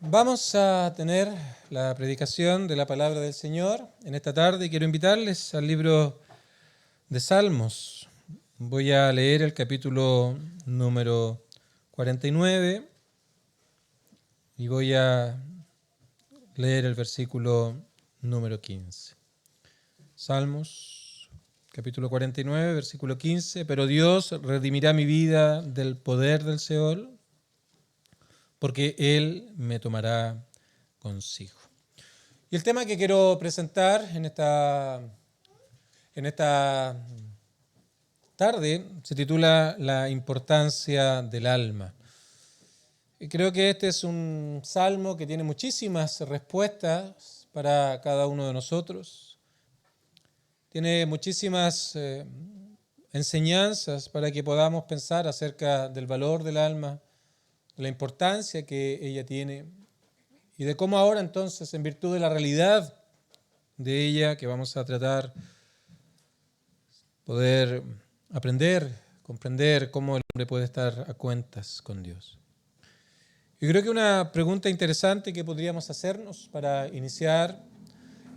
Vamos a tener la predicación de la palabra del Señor en esta tarde. Quiero invitarles al libro de Salmos. Voy a leer el capítulo número 49 y voy a leer el versículo número 15. Salmos, capítulo 49, versículo 15. Pero Dios redimirá mi vida del poder del Seol, porque Él me tomará consigo. Y el tema que quiero presentar en esta tarde se titula La importancia del alma. Y creo que este es un salmo que tiene muchísimas respuestas para cada uno de nosotros. Tiene muchísimas enseñanzas para que podamos pensar acerca del valor del alma, de la importancia que ella tiene y de cómo ahora entonces, en virtud de la realidad de ella que vamos a tratar, poder aprender, comprender cómo el hombre puede estar a cuentas con Dios. Yo creo que una pregunta interesante que podríamos hacernos para iniciar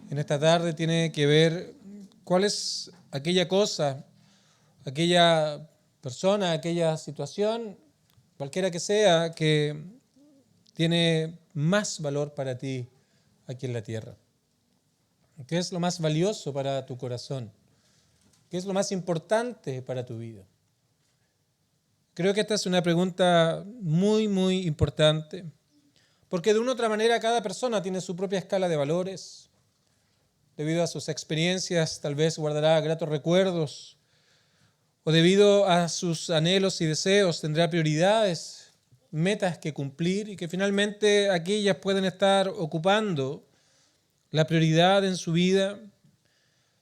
en esta tarde tiene que ver cuál es aquella cosa, aquella persona, aquella situación, cualquiera que sea, que tiene más valor para ti aquí en la tierra. ¿Qué es lo más valioso para tu corazón? ¿Qué es lo más importante para tu vida? Creo que esta es una pregunta muy, muy importante, porque de una u otra manera cada persona tiene su propia escala de valores. Debido a sus experiencias, tal vez guardará gratos recuerdos, o debido a sus anhelos y deseos tendrá prioridades, metas que cumplir y que finalmente aquellas pueden estar ocupando la prioridad en su vida.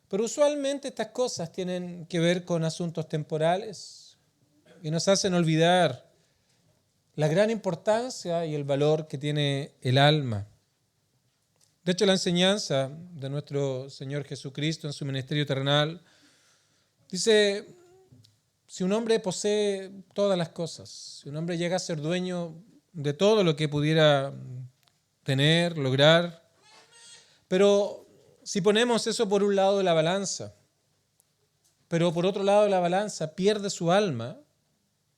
Pero usualmente estas cosas tienen que ver con asuntos temporales y nos hacen olvidar la gran importancia y el valor que tiene el alma. De hecho, la enseñanza de nuestro Señor Jesucristo en su ministerio terrenal dice: si un hombre posee todas las cosas, si un hombre llega a ser dueño de todo lo que pudiera tener, lograr, pero si ponemos eso por un lado de la balanza, pero por otro lado de la balanza pierde su alma,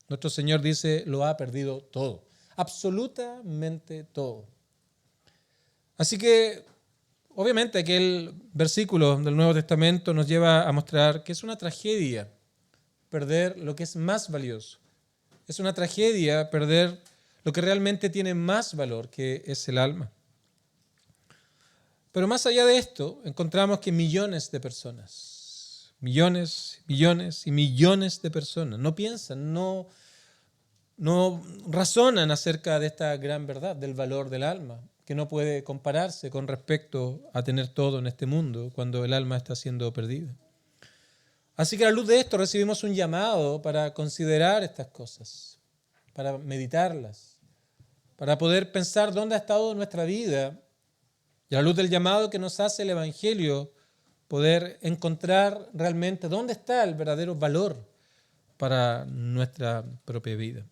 nuestro Señor dice: lo ha perdido todo, absolutamente todo. Así que, obviamente, aquel versículo del Nuevo Testamento nos lleva a mostrar que es una tragedia perder lo que es más valioso. Es una tragedia perder lo que realmente tiene más valor, que es el alma. Pero más allá de esto, encontramos que millones de personas, millones, millones y millones de personas no piensan, no razonan acerca de esta gran verdad, del valor del alma, que no puede compararse con respecto a tener todo en este mundo cuando el alma está siendo perdida. Así que a la luz de esto recibimos un llamado para considerar estas cosas, para meditarlas, para poder pensar dónde ha estado nuestra vida y a la luz del llamado que nos hace el Evangelio, poder encontrar realmente dónde está el verdadero valor para nuestra propia vida.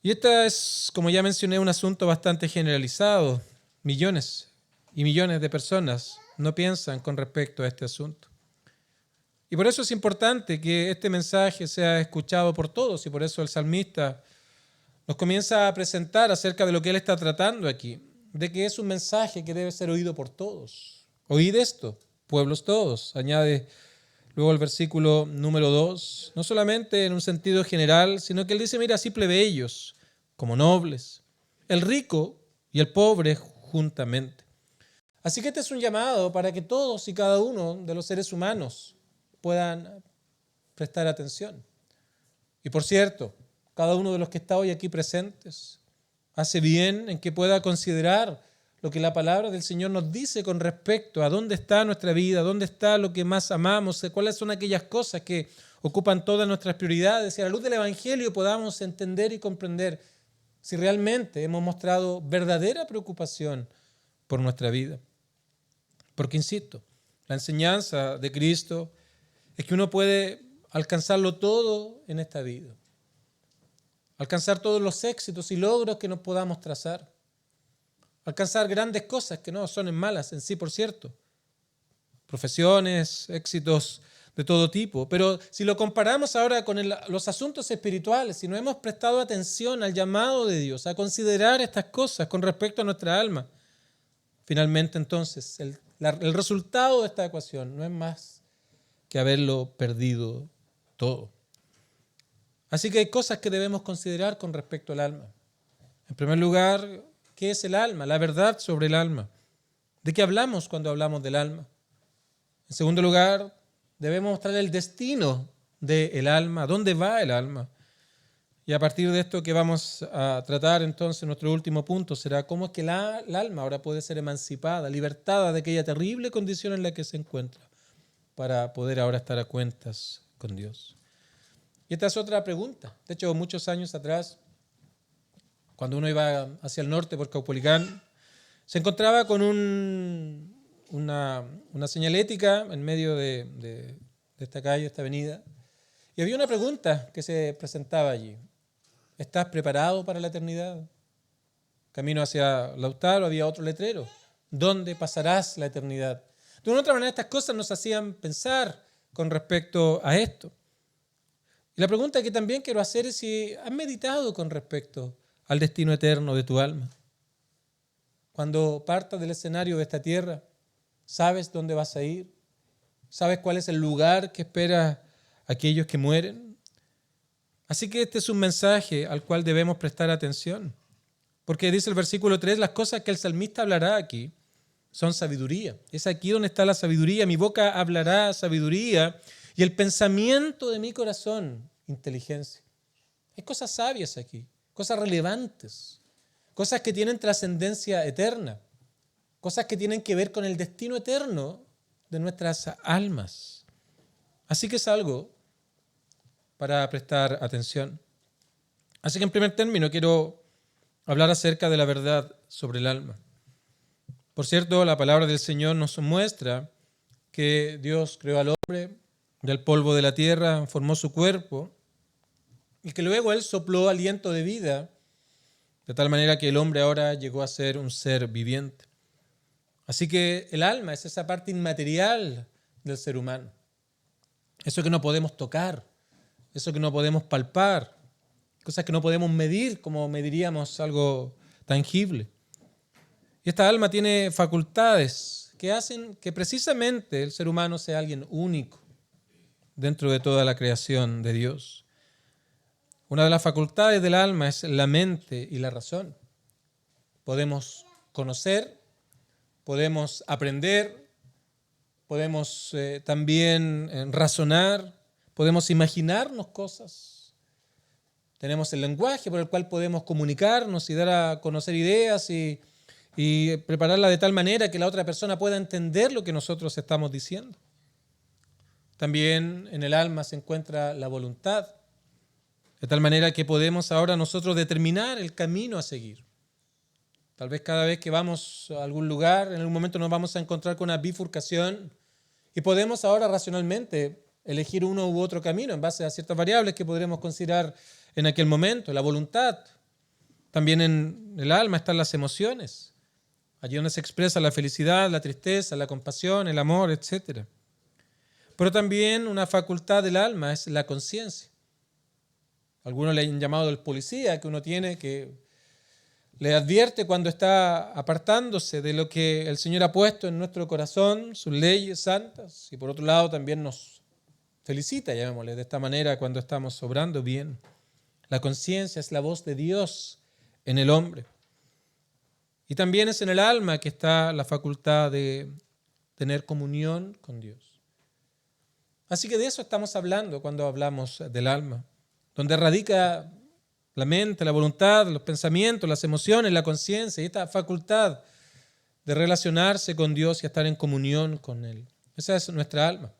Y este es, como ya mencioné, un asunto bastante generalizado. Millones y millones de personas no piensan con respecto a este asunto. Y por eso es importante que este mensaje sea escuchado por todos, y por eso el salmista nos comienza a presentar acerca de lo que él está tratando aquí, de que es un mensaje que debe ser oído por todos. Oíd esto, pueblos todos, añade luego el versículo número 2, no solamente en un sentido general, sino que él dice: mira, así plebeyos como nobles, el rico y el pobre juntamente. Así que este es un llamado para que todos y cada uno de los seres humanos puedan prestar atención. Y por cierto, cada uno de los que está hoy aquí presentes hace bien en que pueda considerar lo que la palabra del Señor nos dice con respecto a dónde está nuestra vida, dónde está lo que más amamos, cuáles son aquellas cosas que ocupan todas nuestras prioridades, y a la luz del Evangelio podamos entender y comprender si realmente hemos mostrado verdadera preocupación por nuestra vida. Porque, insisto, la enseñanza de Cristo es que uno puede alcanzarlo todo en esta vida, alcanzar todos los éxitos y logros que nos podamos trazar. alcanzar grandes cosas que no son malas en sí, por cierto. Profesiones, éxitos de todo tipo. Pero si lo comparamos ahora con los asuntos espirituales, si no hemos prestado atención al llamado de Dios, a considerar estas cosas con respecto a nuestra alma, finalmente entonces el resultado de esta ecuación no es más que haberlo perdido todo. Así que hay cosas que debemos considerar con respecto al alma. En primer lugar, ¿qué es el alma? La verdad sobre el alma. ¿De qué hablamos cuando hablamos del alma? En segundo lugar, debemos mostrar el destino del alma, dónde va el alma. Y a partir de esto que vamos a tratar entonces, nuestro último punto será cómo es que el alma ahora puede ser emancipada, libertada de aquella terrible condición en la que se encuentra, para poder ahora estar a cuentas con Dios. Y esta es otra pregunta. De hecho, muchos años atrás, cuando uno iba hacia el norte por Caupolicán, se encontraba con una señalética en medio de esta calle, esta avenida, y había una pregunta que se presentaba allí. ¿Estás preparado para la eternidad? Camino hacia Lautaro había otro letrero. ¿Dónde pasarás la eternidad? De una u otra manera, estas cosas nos hacían pensar con respecto a esto. Y la pregunta que también quiero hacer es si has meditado con respecto al destino eterno de tu alma. Cuando partas del escenario de esta tierra, ¿sabes dónde vas a ir? ¿Sabes cuál es el lugar que espera a aquellos que mueren? Así que este es un mensaje al cual debemos prestar atención. Porque dice el versículo 3, las cosas que el salmista hablará aquí son sabiduría. Es aquí donde está la sabiduría. Mi boca hablará sabiduría y el pensamiento de mi corazón, inteligencia. Hay cosas sabias aquí, cosas relevantes, cosas que tienen trascendencia eterna, cosas que tienen que ver con el destino eterno de nuestras almas. Así que es algo para prestar atención. Así que en primer término quiero hablar acerca de la verdad sobre el alma. Por cierto, la palabra del Señor nos muestra que Dios creó al hombre del polvo de la tierra, formó su cuerpo y que luego Él sopló aliento de vida, de tal manera que el hombre ahora llegó a ser un ser viviente. Así que el alma es esa parte inmaterial del ser humano. Eso que no podemos tocar, eso que no podemos palpar, cosas que no podemos medir como mediríamos algo tangible. Y esta alma tiene facultades que hacen que precisamente el ser humano sea alguien único dentro de toda la creación de Dios. Una de las facultades del alma es la mente y la razón. Podemos conocer, podemos aprender, podemos también razonar, podemos imaginarnos cosas. Tenemos el lenguaje por el cual podemos comunicarnos y dar a conocer ideas y prepararla de tal manera que la otra persona pueda entender lo que nosotros estamos diciendo. También en el alma se encuentra la voluntad, de tal manera que podemos ahora nosotros determinar el camino a seguir. Tal vez cada vez que vamos a algún lugar, en algún momento nos vamos a encontrar con una bifurcación y podemos ahora racionalmente elegir uno u otro camino en base a ciertas variables que podremos considerar en aquel momento. La voluntad. También en el alma están las emociones. Allí donde se expresa la felicidad, la tristeza, la compasión, el amor, etc. Pero también una facultad del alma es la conciencia. Algunos le han llamado el policía que uno tiene, que le advierte cuando está apartándose de lo que el Señor ha puesto en nuestro corazón, sus leyes santas, y por otro lado también nos felicita, llamémosle de esta manera, cuando estamos obrando bien. La conciencia es la voz de Dios en el hombre. Y también es en el alma que está la facultad de tener comunión con Dios. Así que de eso estamos hablando cuando hablamos del alma, donde radica la mente, la voluntad, los pensamientos, las emociones, la conciencia y esta facultad de relacionarse con Dios y estar en comunión con Él. Esa es nuestra alma.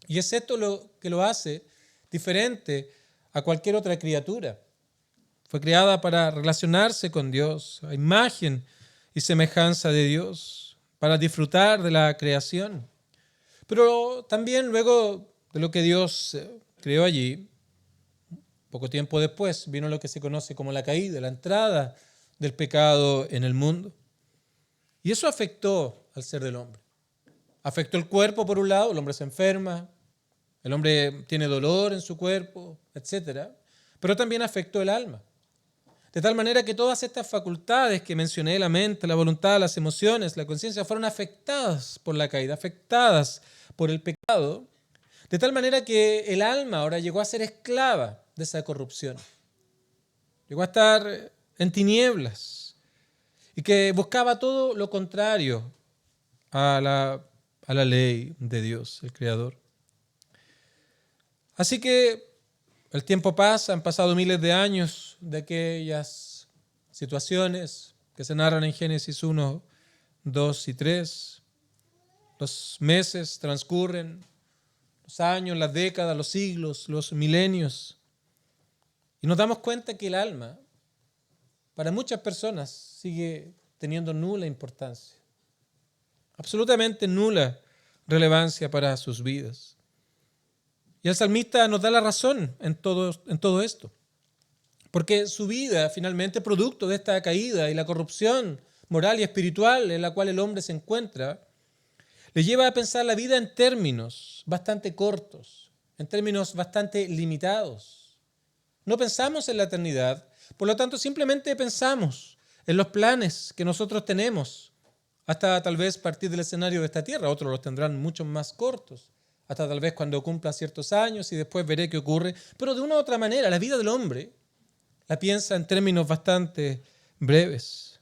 Y es esto lo que lo hace diferente a cualquier otra criatura. Fue creada para relacionarse con Dios, a imagen y semejanza de Dios, para disfrutar de la creación. Pero también luego de lo que Dios creó allí, poco tiempo después vino lo que se conoce como la caída, la entrada del pecado en el mundo. Y eso afectó al ser del hombre. Afectó el cuerpo por un lado, el hombre se enferma, el hombre tiene dolor en su cuerpo, etc. Pero también afectó el alma. De tal manera que todas estas facultades que mencioné, la mente, la voluntad, las emociones, la conciencia, fueron afectadas por la caída, afectadas por el pecado, de tal manera que el alma ahora llegó a ser esclava de esa corrupción. Llegó a estar en tinieblas y que buscaba todo lo contrario a la ley de Dios, el Creador. Así que el tiempo pasa, han pasado miles de años de aquellas situaciones que se narran en Génesis 1, 2 y 3. Los meses transcurren, los años, las décadas, los siglos, los milenios. Y nos damos cuenta que el alma, para muchas personas, sigue teniendo nula importancia. Absolutamente nula relevancia para sus vidas. Y el salmista nos da la razón en todo esto. Porque su vida, finalmente, producto de esta caída y la corrupción moral y espiritual en la cual el hombre se encuentra, le lleva a pensar la vida en términos bastante cortos, en términos bastante limitados. No pensamos en la eternidad, por lo tanto simplemente pensamos en los planes que nosotros tenemos, hasta tal vez partir del escenario de esta tierra. Otros los tendrán mucho más cortos, hasta tal vez cuando cumpla ciertos años y después veré qué ocurre. Pero de una u otra manera, la vida del hombre la piensa en términos bastante breves.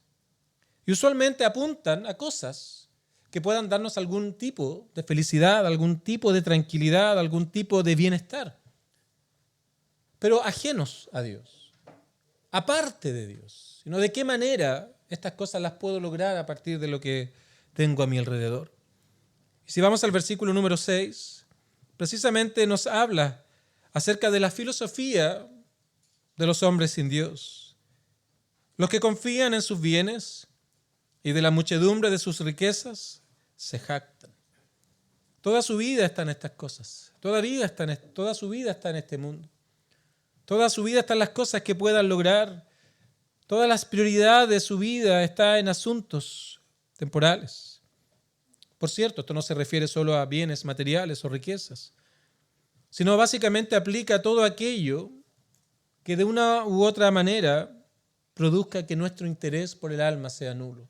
Y usualmente apuntan a cosas que puedan darnos algún tipo de felicidad, algún tipo de tranquilidad, algún tipo de bienestar. Pero ajenos a Dios, aparte de Dios. Sino de qué manera estas cosas las puedo lograr a partir de lo que tengo a mi alrededor. Y si vamos al versículo número 6, precisamente nos habla acerca de la filosofía de los hombres sin Dios. Los que confían en sus bienes y de la muchedumbre de sus riquezas se jactan. Toda su vida está en estas cosas. Toda su vida está en este mundo. Toda su vida está en las cosas que puedan lograr. Todas las prioridades de su vida están en asuntos temporales. Por cierto, esto no se refiere solo a bienes materiales o riquezas, sino básicamente aplica a todo aquello que de una u otra manera produzca que nuestro interés por el alma sea nulo,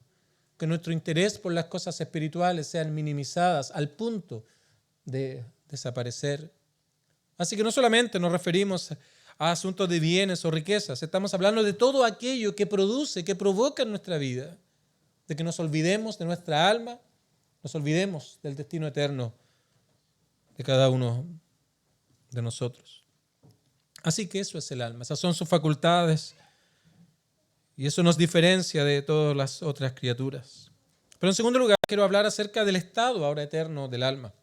que nuestro interés por las cosas espirituales sean minimizadas al punto de desaparecer. Así que no solamente nos referimos a asuntos de bienes o riquezas, estamos hablando de todo aquello que produce, que provoca en nuestra vida, de que nos olvidemos de nuestra alma, nos olvidemos del destino eterno de cada uno de nosotros. Así que eso es el alma, esas son sus facultades y eso nos diferencia de todas las otras criaturas. Pero en segundo lugar, quiero hablar acerca del estado ahora eterno del alma.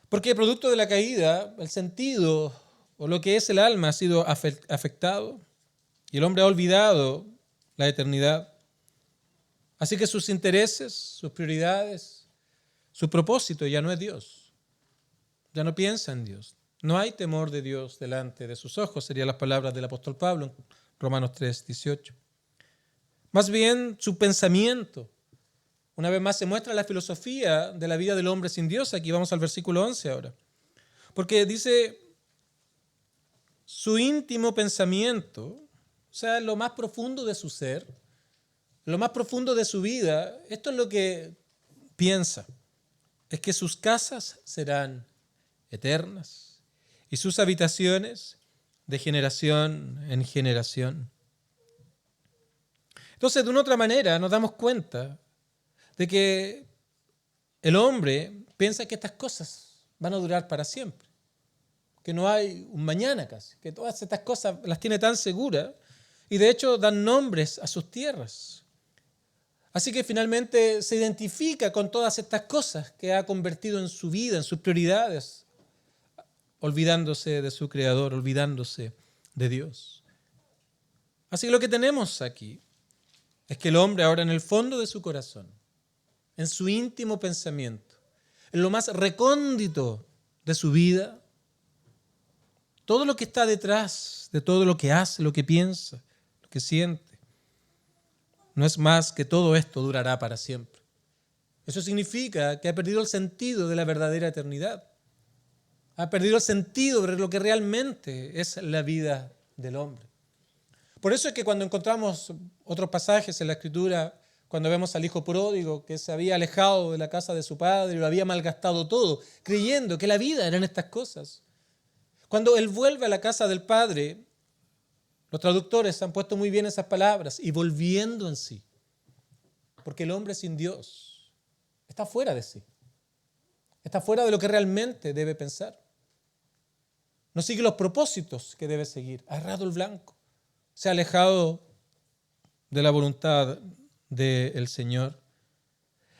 Porque producto de la caída, el sentido o lo que es el alma ha sido afectado y el hombre ha olvidado la eternidad. Así que sus intereses, sus prioridades, su propósito ya no es Dios. Ya no piensa en Dios. No hay temor de Dios delante de sus ojos, serían las palabras del apóstol Pablo en Romanos 3:18. Más bien su pensamiento. Una vez más se muestra la filosofía de la vida del hombre sin Dios. Aquí vamos al versículo 11 ahora. Porque dice, su íntimo pensamiento, o sea, lo más profundo de su ser, lo más profundo de su vida, esto es lo que piensa, es que sus casas serán eternas y sus habitaciones de generación en generación. Entonces, de una otra manera, nos damos cuenta de que el hombre piensa que estas cosas van a durar para siempre, que no hay un mañana casi, que todas estas cosas las tiene tan seguras y de hecho dan nombres a sus tierras. Así que finalmente se identifica con todas estas cosas que ha convertido en su vida, en sus prioridades, olvidándose de su Creador, olvidándose de Dios. Así que lo que tenemos aquí es que el hombre ahora en el fondo de su corazón, en su íntimo pensamiento, en lo más recóndito de su vida, todo lo que está detrás de todo lo que hace, lo que piensa, lo que siente, no es más que todo esto durará para siempre. Eso significa que ha perdido el sentido de la verdadera eternidad. Ha perdido el sentido de lo que realmente es la vida del hombre. Por eso es que cuando encontramos otros pasajes en la Escritura, cuando vemos al hijo pródigo que se había alejado de la casa de su padre y lo había malgastado todo, creyendo que la vida eran estas cosas. Cuando él vuelve a la casa del padre, los traductores han puesto muy bien esas palabras, y volviendo en sí. Porque el hombre sin Dios está fuera de sí. Está fuera de lo que realmente debe pensar. No sigue los propósitos que debe seguir. Ha errado el blanco. Se ha alejado de la voluntad del Señor.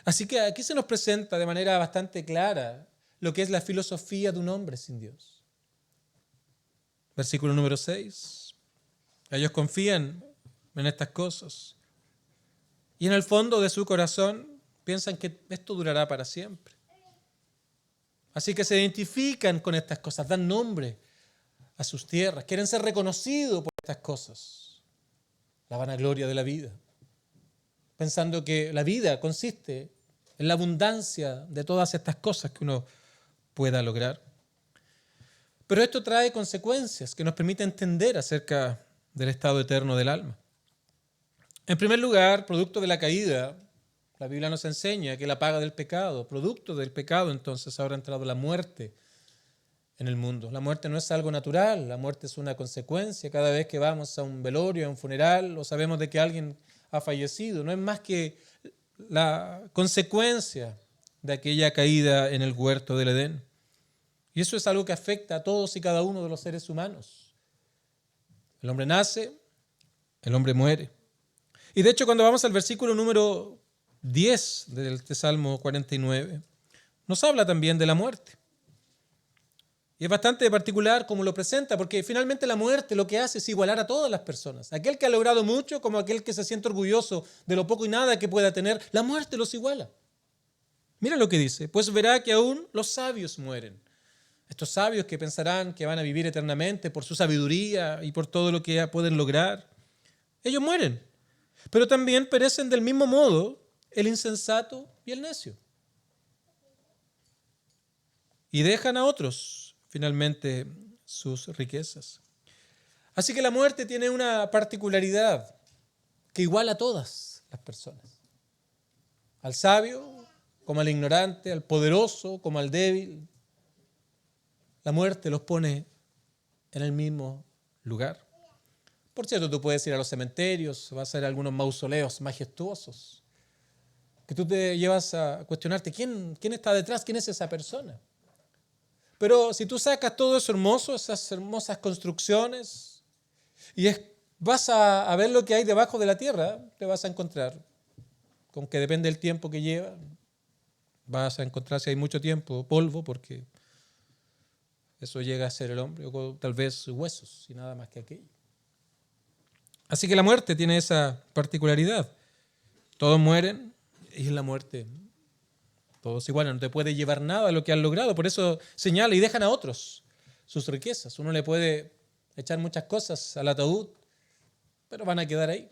Así que aquí se nos presenta de manera bastante clara lo que es la filosofía de un hombre sin Dios. Versículo número 6. Ellos confían en estas cosas y en el fondo de su corazón piensan que esto durará para siempre. Así que se identifican con estas cosas, dan nombre a sus tierras, quieren ser reconocidos por estas cosas. La vanagloria de la vida, pensando que la vida consiste en la abundancia de todas estas cosas que uno pueda lograr. Pero esto trae consecuencias que nos permiten entender acerca del estado eterno del alma. En primer lugar, producto de la caída, la Biblia nos enseña que la paga del pecado, producto del pecado, entonces habrá entrado la muerte en el mundo. La muerte no es algo natural, la muerte es una consecuencia. Cada vez que vamos a un velorio, a un funeral, o sabemos de que alguien ha fallecido, no es más que la consecuencia de aquella caída en el huerto del Edén. Y eso es algo que afecta a todos y cada uno de los seres humanos. El hombre nace, el hombre muere. Y de hecho, cuando vamos al versículo número 10 del Salmo 49, nos habla también de la muerte. Y es bastante particular como lo presenta, porque finalmente la muerte lo que hace es igualar a todas las personas. Aquel que ha logrado mucho como aquel que se siente orgulloso de lo poco y nada que pueda tener, la muerte los iguala. Mira lo que dice, pues verá que aún los sabios mueren. Estos sabios que pensarán que van a vivir eternamente por su sabiduría y por todo lo que pueden lograr, ellos mueren. Pero también perecen del mismo modo el insensato y el necio. Y dejan a otros, finalmente, sus riquezas. Así que la muerte tiene una particularidad que iguala a todas las personas. Al sabio como al ignorante, al poderoso como al débil. La muerte los pone en el mismo lugar. Por cierto, tú puedes ir a los cementerios, vas a ver algunos mausoleos majestuosos, que tú te llevas a cuestionarte, ¿quién está detrás? ¿Quién es esa persona? Pero si tú sacas todo eso hermoso, esas hermosas construcciones, y vas a ver lo que hay debajo de la tierra, te vas a encontrar con que depende del tiempo que lleva, vas a encontrar, si hay mucho tiempo, polvo, porque eso llega a ser el hombre, o tal vez huesos, y nada más que aquello. Así que la muerte tiene esa particularidad. Todos mueren y en la muerte todos igual, no te puede llevar nada de lo que han logrado. Por eso señala y dejan a otros sus riquezas. Uno le puede echar muchas cosas al ataúd, pero van a quedar ahí.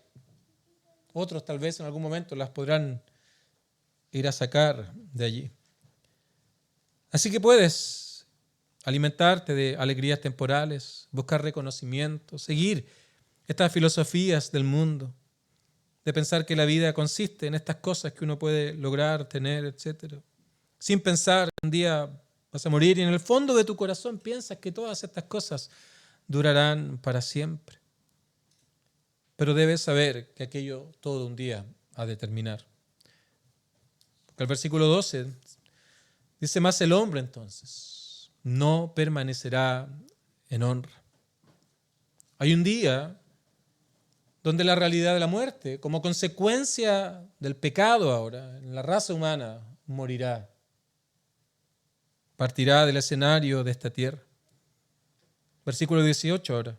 Otros tal vez en algún momento las podrán ir a sacar de allí. Así que puedes alimentarte de alegrías temporales, buscar reconocimiento, seguir estas filosofías del mundo, de pensar que la vida consiste en estas cosas que uno puede lograr, tener, etc. Sin pensar que un día vas a morir y en el fondo de tu corazón piensas que todas estas cosas durarán para siempre. Pero debes saber que aquello todo un día ha de terminar. Porque el versículo 12 dice, más el hombre entonces no permanecerá en honra. Hay un día donde la realidad de la muerte, como consecuencia del pecado ahora, en la raza humana, morirá. Partirá del escenario de esta tierra. Versículo 18 ahora.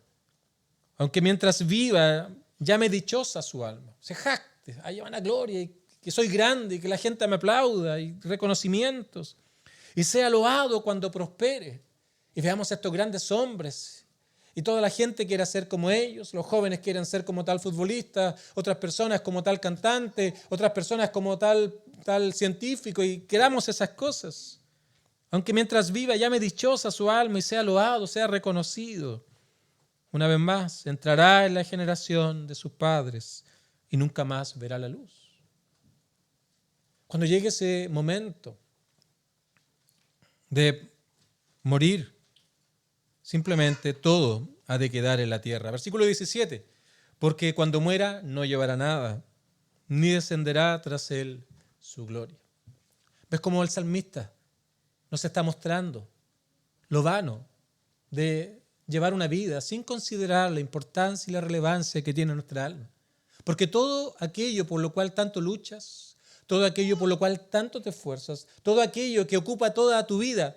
Aunque mientras viva, llame dichosa su alma. Se jacte, haya vanagloria, y que soy grande, y que la gente me aplauda, y reconocimientos. Y sea loado cuando prospere. Y veamos a estos grandes hombres. Y toda la gente quiere ser como ellos, los jóvenes quieren ser como tal futbolista, otras personas como tal cantante, otras personas como tal científico, y queramos esas cosas. Aunque mientras viva llame dichosa su alma y sea loado, sea reconocido. Una vez más, entrará en la generación de sus padres y nunca más verá la luz. Cuando llegue ese momento de morir, simplemente todo ha de quedar en la tierra. Versículo 17. Porque cuando muera no llevará nada, ni descenderá tras él su gloria. ¿Ves cómo el salmista nos está mostrando lo vano de llevar una vida sin considerar la importancia y la relevancia que tiene nuestra alma? Porque todo aquello por lo cual tanto luchas, todo aquello por lo cual tanto te esfuerzas, todo aquello que ocupa toda tu vida,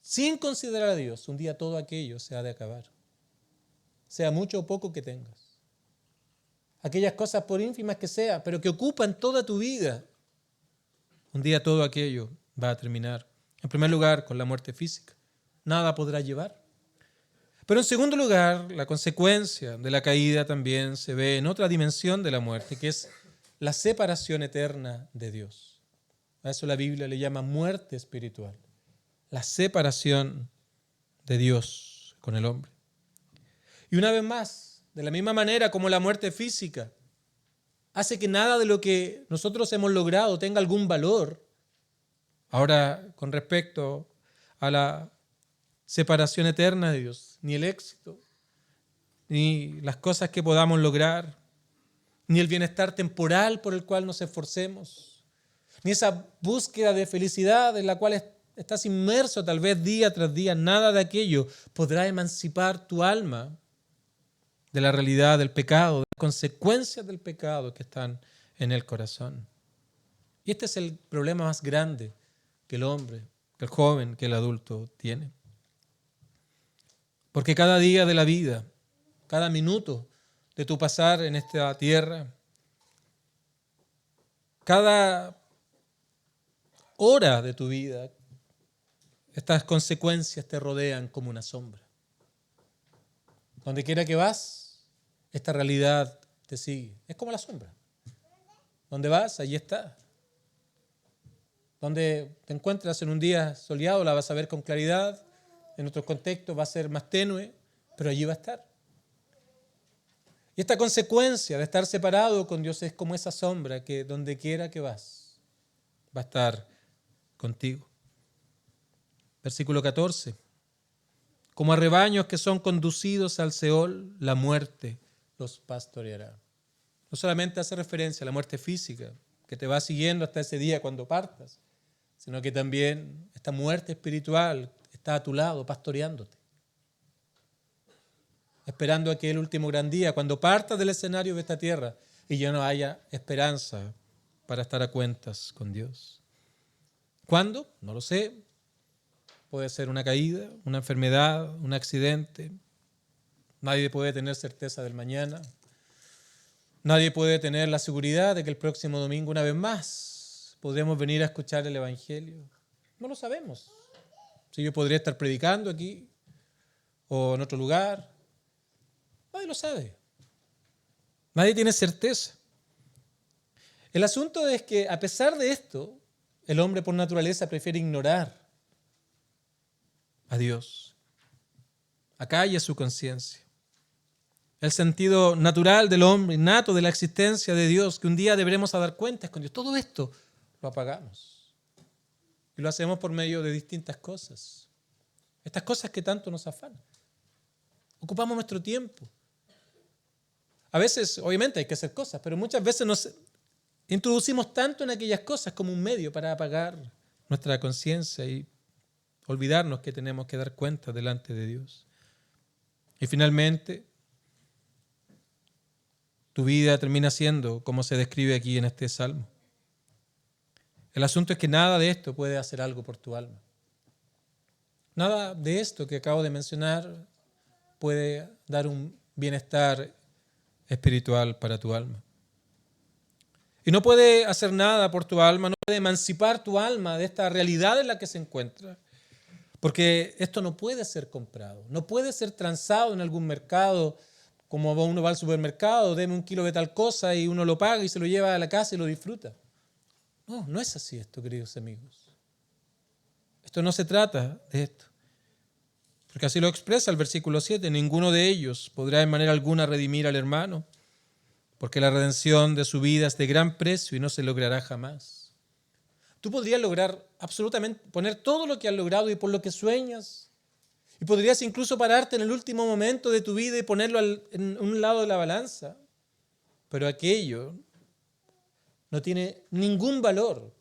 sin considerar a Dios, un día todo aquello se ha de acabar. Sea mucho o poco que tengas. Aquellas cosas por ínfimas que sea, pero que ocupan toda tu vida, un día todo aquello va a terminar. En primer lugar, con la muerte física. Nada podrá llevar. Pero en segundo lugar, la consecuencia de la caída también se ve en otra dimensión de la muerte, que es la separación eterna de Dios. A eso la Biblia le llama muerte espiritual. La separación de Dios con el hombre. Y una vez más, de la misma manera como la muerte física hace que nada de lo que nosotros hemos logrado tenga algún valor, ahora con respecto a la separación eterna de Dios, ni el éxito, ni las cosas que podamos lograr, ni el bienestar temporal por el cual nos esforcemos, ni esa búsqueda de felicidad en la cual estás inmerso tal vez día tras día, nada de aquello podrá emancipar tu alma de la realidad del pecado, de las consecuencias del pecado que están en el corazón. Y este es el problema más grande que el hombre, que el joven, que el adulto tiene. Porque cada día de la vida, cada minuto de tu pasar en esta tierra, cada hora de tu vida, estas consecuencias te rodean como una sombra. Donde quiera que vas, esta realidad te sigue. Es como la sombra. Donde vas, allí está. Donde te encuentras en un día soleado, la vas a ver con claridad. En otros contextos va a ser más tenue, pero allí va a estar. Y esta consecuencia de estar separado con Dios es como esa sombra que donde quiera que vas, va a estar contigo. Versículo 14. Como a rebaños que son conducidos al Seol, la muerte los pastoreará. No solamente hace referencia a la muerte física, que te va siguiendo hasta ese día cuando partas, sino que también esta muerte espiritual está a tu lado, pastoreándote. Esperando aquel último gran día, cuando partas del escenario de esta tierra y ya no haya esperanza para estar a cuentas con Dios. ¿Cuándo? No lo sé. Puede ser una caída, una enfermedad, un accidente. Nadie puede tener certeza del mañana. Nadie puede tener la seguridad de que el próximo domingo, una vez más, podremos venir a escuchar el Evangelio. No lo sabemos. Si yo podría estar predicando aquí o en otro lugar. Nadie lo sabe. Nadie tiene certeza. El asunto es que, a pesar de esto, el hombre por naturaleza prefiere ignorar a Dios. Acalla su conciencia. El sentido natural del hombre, innato de la existencia de Dios, que un día deberemos a dar cuentas con Dios. Todo esto lo apagamos. Y lo hacemos por medio de distintas cosas. Estas cosas que tanto nos afanan. Ocupamos nuestro tiempo. A veces, obviamente, hay que hacer cosas, pero muchas veces nos introducimos tanto en aquellas cosas como un medio para apagar nuestra conciencia y olvidarnos que tenemos que dar cuenta delante de Dios. Y finalmente, tu vida termina siendo como se describe aquí en este salmo. El asunto es que nada de esto puede hacer algo por tu alma. Nada de esto que acabo de mencionar puede dar un bienestar espiritual para tu alma. Y no puede hacer nada por tu alma, no puede emancipar tu alma de esta realidad en la que se encuentra. Porque esto no puede ser comprado, no puede ser transado en algún mercado, como uno va al supermercado, deme 1 kilo de tal cosa y uno lo paga y se lo lleva a la casa y lo disfruta. No, no es así esto, queridos amigos. Esto no se trata de esto. Porque así lo expresa el versículo 7, ninguno de ellos podrá en manera alguna redimir al hermano, porque la redención de su vida es de gran precio y no se logrará jamás. Tú podrías lograr absolutamente, poner todo lo que has logrado y por lo que sueñas, y podrías incluso pararte en el último momento de tu vida y ponerlo en un lado de la balanza, pero aquello no tiene ningún valor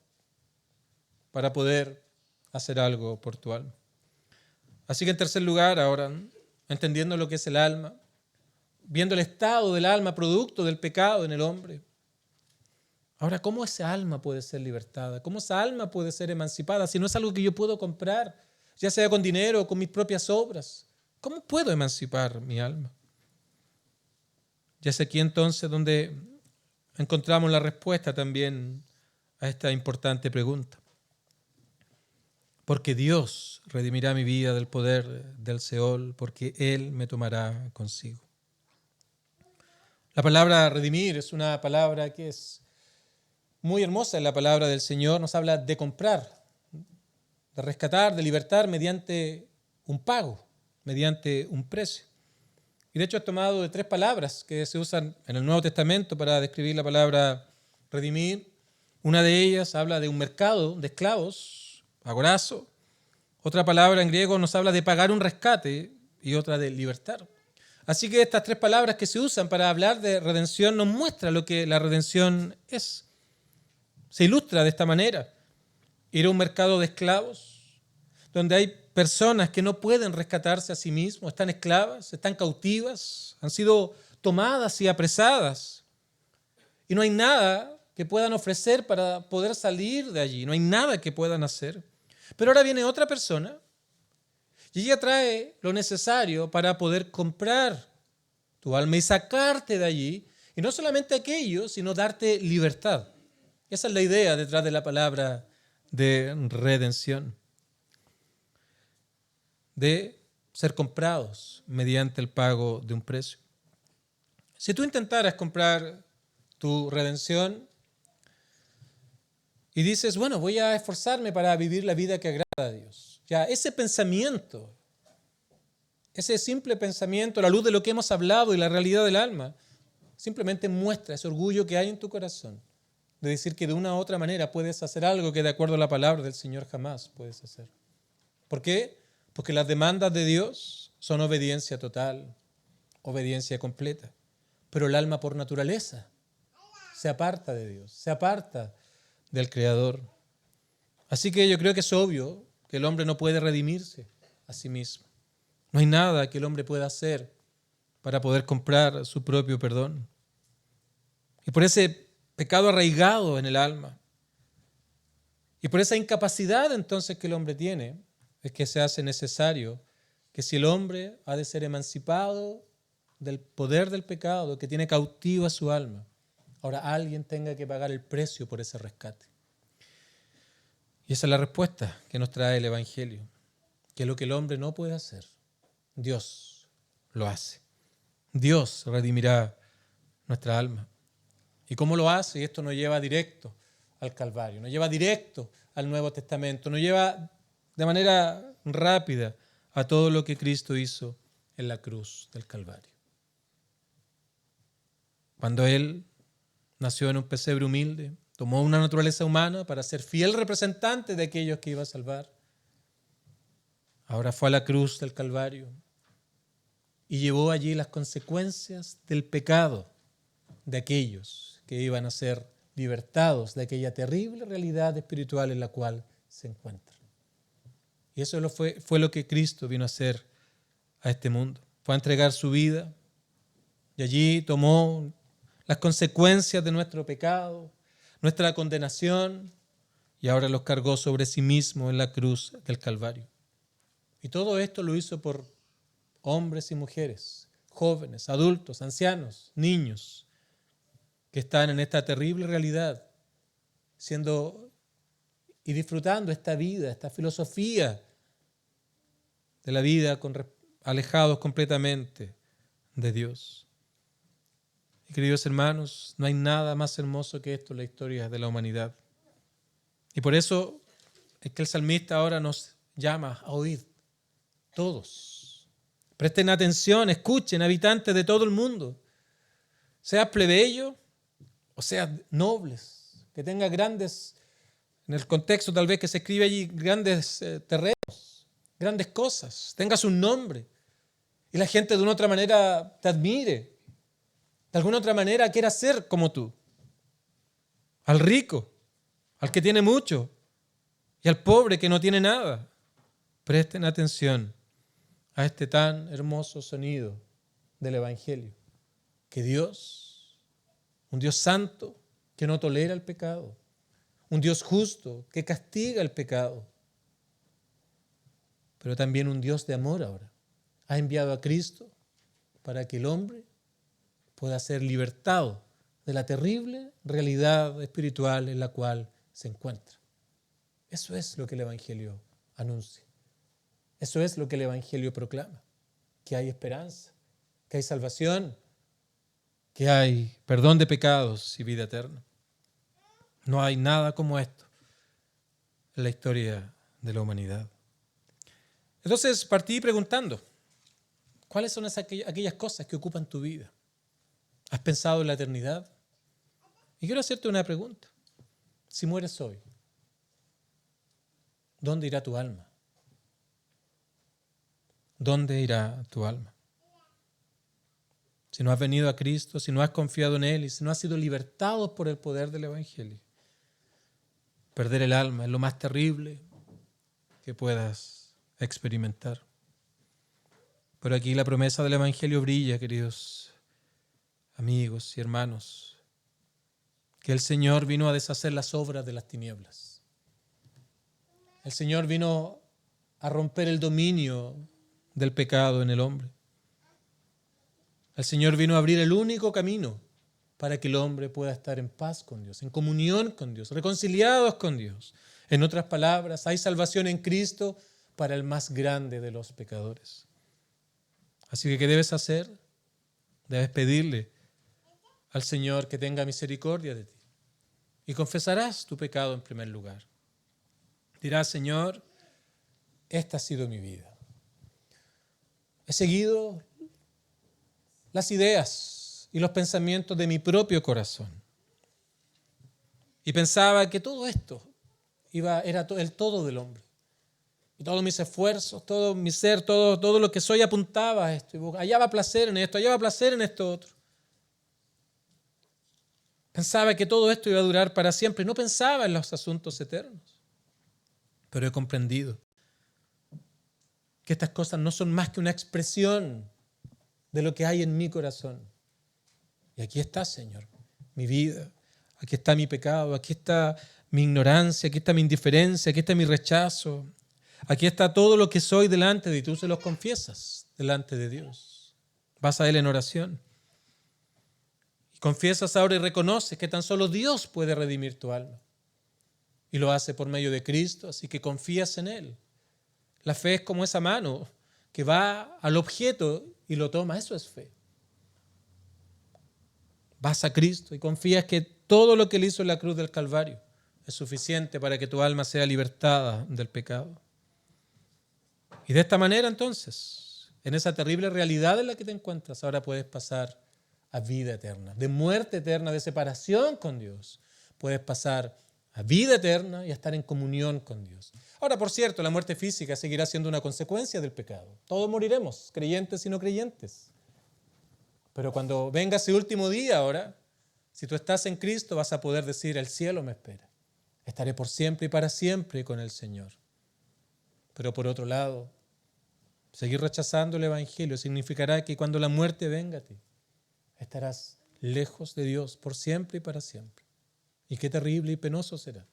para poder hacer algo por tu alma. Así que en tercer lugar, ahora, entendiendo lo que es el alma, viendo el estado del alma, producto del pecado en el hombre. Ahora, ¿cómo esa alma puede ser libertada? ¿Cómo esa alma puede ser emancipada si no es algo que yo puedo comprar, ya sea con dinero o con mis propias obras? ¿Cómo puedo emancipar mi alma? Ya es aquí entonces donde encontramos la respuesta también a esta importante pregunta. Porque Dios redimirá mi vida del poder del Seol, porque Él me tomará consigo. La palabra redimir es una palabra que es muy hermosa en la palabra del Señor. Nos habla de comprar, de rescatar, de libertar mediante un pago, mediante un precio. Y de hecho es tomado de 3 palabras que se usan en el Nuevo Testamento para describir la palabra redimir. Una de ellas habla de un mercado de esclavos, agorazo. Otra palabra en griego nos habla de pagar un rescate y otra de libertar. Así que estas 3 palabras que se usan para hablar de redención nos muestran lo que la redención es. Se ilustra de esta manera. Ir a un mercado de esclavos, donde hay personas que no pueden rescatarse a sí mismos, están esclavas, están cautivas, han sido tomadas y apresadas. Y no hay nada que puedan ofrecer para poder salir de allí, no hay nada que puedan hacer. Pero ahora viene otra persona y ella trae lo necesario para poder comprar tu alma y sacarte de allí. Y no solamente aquello, sino darte libertad. Esa es la idea detrás de la palabra de redención. De ser comprados mediante el pago de un precio. Si tú intentaras comprar tu redención y dices, bueno, voy a esforzarme para vivir la vida que agrada a Dios. Ya, ese pensamiento, ese simple pensamiento, a la luz de lo que hemos hablado y la realidad del alma, simplemente muestra ese orgullo que hay en tu corazón de decir que de una u otra manera puedes hacer algo que de acuerdo a la palabra del Señor jamás puedes hacer. ¿Por qué? Porque las demandas de Dios son obediencia total, obediencia completa. Pero el alma por naturaleza se aparta de Dios, se aparta del Creador. Así que yo creo que es obvio que el hombre no puede redimirse a sí mismo. No hay nada que el hombre pueda hacer para poder comprar su propio perdón. Y por ese pecado arraigado en el alma, y por esa incapacidad entonces que el hombre tiene, es que se hace necesario que si el hombre ha de ser emancipado del poder del pecado que tiene cautiva su alma, ahora alguien tenga que pagar el precio por ese rescate. Y esa es la respuesta que nos trae el Evangelio, que lo que el hombre no puede hacer, Dios lo hace. Dios redimirá nuestra alma. ¿Y cómo lo hace? Y esto nos lleva directo al Calvario, nos lleva directo al Nuevo Testamento, nos lleva de manera rápida a todo lo que Cristo hizo en la cruz del Calvario. Cuando Él nació en un pesebre humilde, tomó una naturaleza humana para ser fiel representante de aquellos que iba a salvar. Ahora fue a la cruz del Calvario y llevó allí las consecuencias del pecado de aquellos que iban a ser libertados de aquella terrible realidad espiritual en la cual se encuentran. Y eso fue lo que Cristo vino a hacer a este mundo. Fue a entregar su vida y allí tomó las consecuencias de nuestro pecado, nuestra condenación, y ahora los cargó sobre sí mismo en la cruz del Calvario. Y todo esto lo hizo por hombres y mujeres, jóvenes, adultos, ancianos, niños, que están en esta terrible realidad, siendo y disfrutando esta vida, esta filosofía de la vida, alejados completamente de Dios. Y queridos hermanos, no hay nada más hermoso que esto en la historia de la humanidad. Y por eso es que el salmista ahora nos llama a oír, todos. Presten atención, escuchen, habitantes de todo el mundo, seas plebeyo o seas nobles, que tengas grandes, en el contexto tal vez que se escribe allí, grandes terrenos, grandes cosas, tengas un nombre y la gente de una otra manera te admire, de alguna otra manera quiera ser como tú. Al rico, al que tiene mucho y al pobre que no tiene nada. Presten atención a este tan hermoso sonido del Evangelio, que Dios, un Dios santo que no tolera el pecado, un Dios justo que castiga el pecado, pero también un Dios de amor ahora. Ha enviado a Cristo para que el hombre pueda ser libertado de la terrible realidad espiritual en la cual se encuentra. Eso es lo que el Evangelio anuncia. Eso es lo que el Evangelio proclama, que hay esperanza, que hay salvación, que hay perdón de pecados y vida eterna. No hay nada como esto en la historia de la humanidad. Entonces partí preguntando, ¿cuáles son aquellas cosas que ocupan tu vida? ¿Has pensado en la eternidad? Y quiero hacerte una pregunta. Si mueres hoy, ¿dónde irá tu alma? ¿Dónde irá tu alma? Si no has venido a Cristo, si no has confiado en Él y si no has sido libertado por el poder del Evangelio, perder el alma es lo más terrible que puedas experimentar. Pero aquí la promesa del Evangelio brilla, queridos amigos y hermanos, que el Señor vino a deshacer las obras de las tinieblas. El Señor vino a romper el dominio del pecado en el hombre. El Señor vino a abrir el único camino para que el hombre pueda estar en paz con Dios, en comunión con Dios, reconciliados con Dios. En otras palabras, hay salvación en Cristo para el más grande de los pecadores. Así que, ¿qué debes hacer? Debes pedirle al Señor que tenga misericordia de ti. Y confesarás tu pecado en primer lugar. Dirás, Señor, esta ha sido mi vida. He seguido las ideas y los pensamientos de mi propio corazón. Y pensaba que todo esto era el todo del hombre. Y todos mis esfuerzos, todo mi ser, todo lo que soy apuntaba a esto. Y hallaba placer en esto, hallaba placer en esto otro. Pensaba que todo esto iba a durar para siempre. No pensaba en los asuntos eternos. Pero he comprendido que estas cosas no son más que una expresión de lo que hay en mi corazón. Y aquí está, Señor, mi vida. Aquí está mi pecado, aquí está mi ignorancia, aquí está mi indiferencia, aquí está mi rechazo. Aquí está todo lo que soy delante de ti. Tú se los confiesas delante de Dios. Vas a Él en oración. Y confiesas ahora y reconoces que tan solo Dios puede redimir tu alma. Y lo hace por medio de Cristo, así que confías en Él. La fe es como esa mano que va al objeto y lo toma. Eso es fe. Vas a Cristo y confías que todo lo que Él hizo en la cruz del Calvario es suficiente para que tu alma sea libertada del pecado. Y de esta manera entonces, en esa terrible realidad en la que te encuentras, ahora puedes pasar a vida eterna, de muerte eterna, de separación con Dios. Puedes pasar a vida eterna y a estar en comunión con Dios. Ahora, por cierto, la muerte física seguirá siendo una consecuencia del pecado. Todos moriremos, creyentes y no creyentes. Pero cuando venga ese último día ahora, si tú estás en Cristo, vas a poder decir, el cielo me espera. Estaré por siempre y para siempre con el Señor. Pero por otro lado, seguir rechazando el Evangelio significará que cuando la muerte venga a ti, estarás lejos de Dios por siempre y para siempre. Y qué terrible y penoso será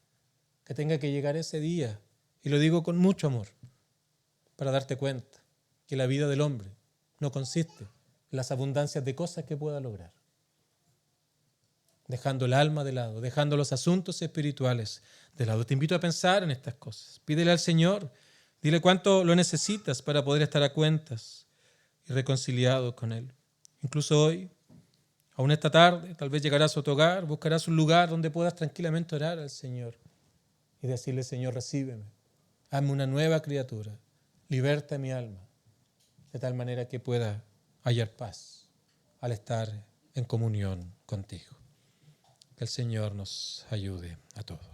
que tenga que llegar ese día, y lo digo con mucho amor, para darte cuenta que la vida del hombre no consiste en las abundancias de cosas que pueda lograr. Dejando el alma de lado, dejando los asuntos espirituales de lado. Te invito a pensar en estas cosas. Pídele al Señor Dile cuánto lo necesitas para poder estar a cuentas y reconciliado con Él. Incluso hoy, aún esta tarde, tal vez llegarás a tu hogar, buscarás un lugar donde puedas tranquilamente orar al Señor y decirle: Señor, recíbeme, hazme una nueva criatura, liberta mi alma, de tal manera que pueda hallar paz al estar en comunión contigo. Que el Señor nos ayude a todos.